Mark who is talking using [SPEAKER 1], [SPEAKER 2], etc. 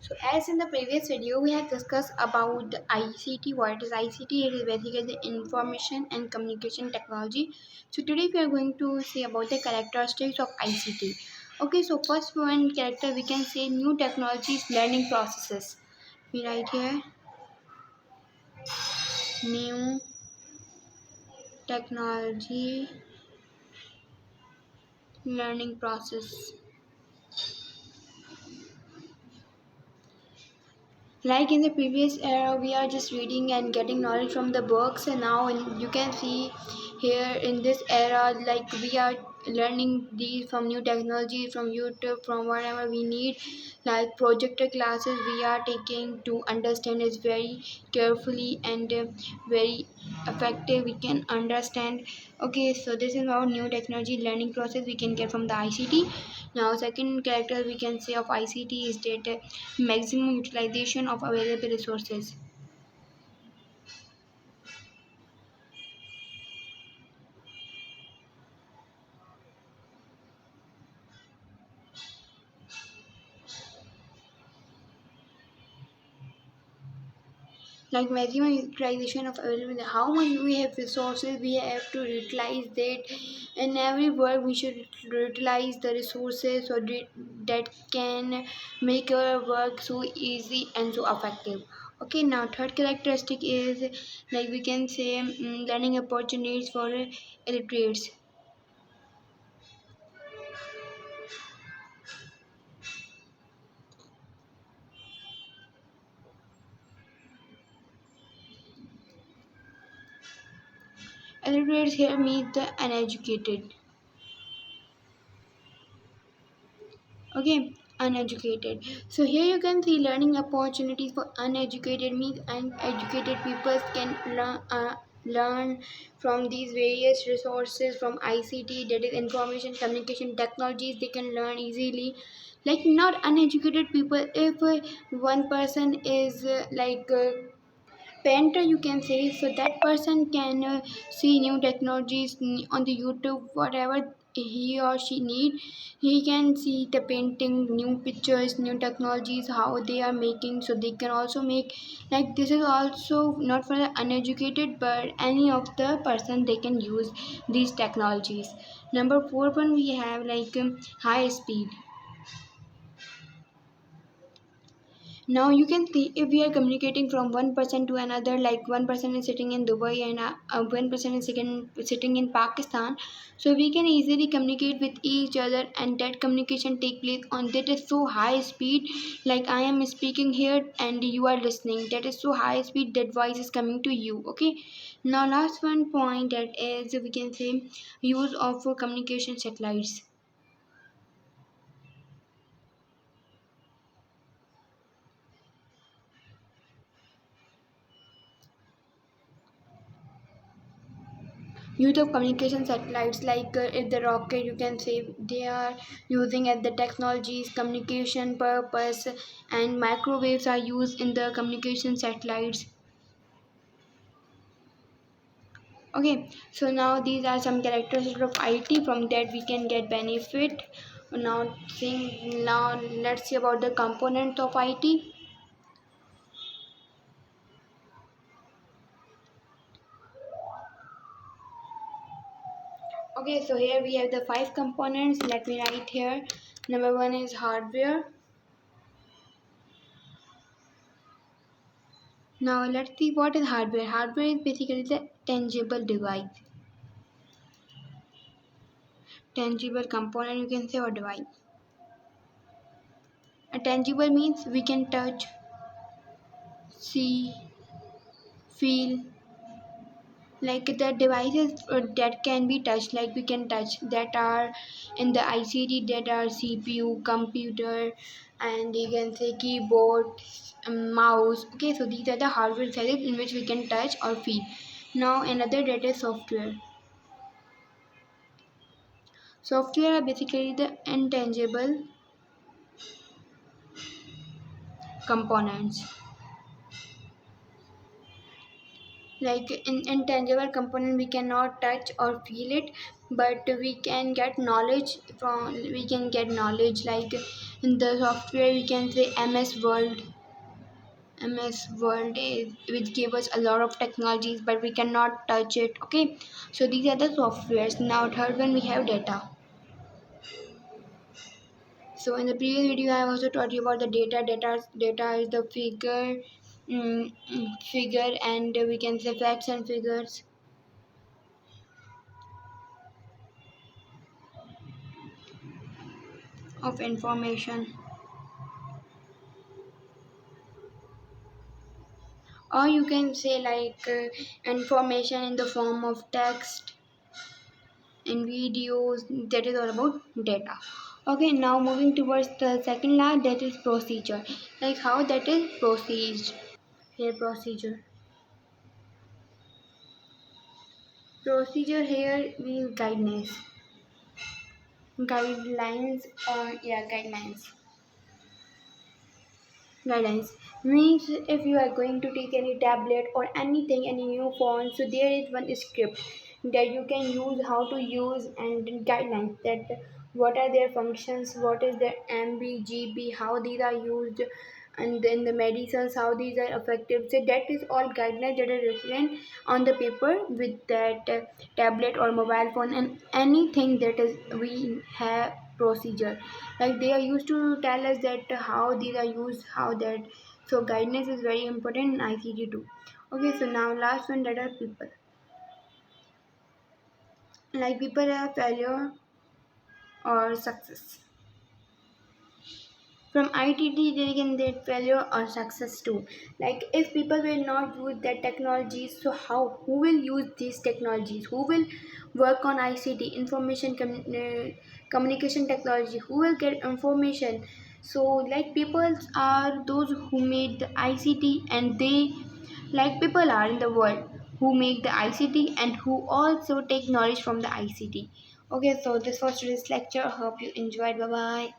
[SPEAKER 1] So as in the previous video, we have discussed about the ICT. What is ICT? It is basically the information and communication technology. So today we are going to see about the characteristics of ICT. Okay, so first one character we can say new technologies, learning processes. We write here new technology, learning process. Like in the previous era, we are just reading and getting knowledge from the books, and now you can see here in this era, like we are learning these from new technology, from YouTube, from whatever we need. Like projector classes, we are taking to understand is very carefully and very effective. We can understand. Okay, so this is our new technology learning process we can get from the ICT. Now, second character we can say of ICT is that maximum utilization of available resources. Like maximum utilization of available, how much we have resources, we have to utilize that. In every work, we should utilize the resources so that can make our work so easy and so effective. Okay, now third characteristic is like we can say learning opportunities for illiterates. Illiterates here means the uneducated. Okay, uneducated. So here you can see learning opportunities for uneducated means uneducated people can learn from these various resources from ICT, that is information communication technologies. They can learn easily. Like not uneducated people, if one person is painter you can say, so that person can see new technologies on the YouTube, whatever he or she need. He can see the painting, new pictures, new technologies, how they are making, so they can also make. Like this is also not for the uneducated, but any of the person they can use these technologies. Number 4 one we have high speed. Now you can see if we are communicating from one person to another, like one person is sitting in Dubai and one person is sitting in Pakistan, so we can easily communicate with each other, and that communication take place on that is so high speed. Like I am speaking here and you are listening. That is so high speed that voice is coming to you. Okay. Now last one point that is we can say use of communication satellites. Use of communication satellites, if the rocket you can say they are using at the technologies communication purpose, and microwaves are used in the communication satellites. Okay, so now these are some characteristics of IT, from that we can get benefit. Now let's see about the components of IT. Okay, so here we have the 5 components. Let me write here. Number 1 is hardware. Now let's see what is hardware. Hardware is basically the tangible device, tangible component you can say, or device. A tangible means we can touch, see, feel. Like the devices that can be touched, like we can touch, that are in the ICT, that are CPU, computer, and you can say keyboard, mouse. Okay, so these are the hardware sizes in which we can touch or feel. Now another that is software. Software are basically the intangible components. Like in intangible component we cannot touch or feel it, but we can get knowledge from, we can get knowledge. Like In the software we can say MS Word is which gave us a lot of technologies but we cannot touch it. Okay, so these are the softwares. Now third one we have data. So in the previous video I also taught you about the data. Data is the figure and we can say facts and figures of information, or you can say like information in the form of text and videos. That is all about data. Okay, now moving towards the second law, that is procedure, like how that is proceed. Here procedure here means guidelines, or yeah, guidelines means if you are going to take any tablet or anything, any new phone, so there is one script that you can use, how to use, and guidelines that what are their functions, what is their MB, how these are used, and then the medicines, how these are effective. So that is all guidelines that are written on the paper with that tablet or mobile phone, and anything that is we have procedure, like they are used to tell us that how these are used, how that. So guidance is very important in ICT too. Okay, so now last one, that are people, like people are failure or success. From ITT they can get failure or success too. Like if people will not use that technologies, so how? Who will use these technologies? Who will work on ICT, communication technology? Who will get information? So like people are those who made the ICT, and they, like people are in the world who make the ICT and who also take knowledge from the ICT. Okay, so this was today's lecture. Hope you enjoyed. Bye bye.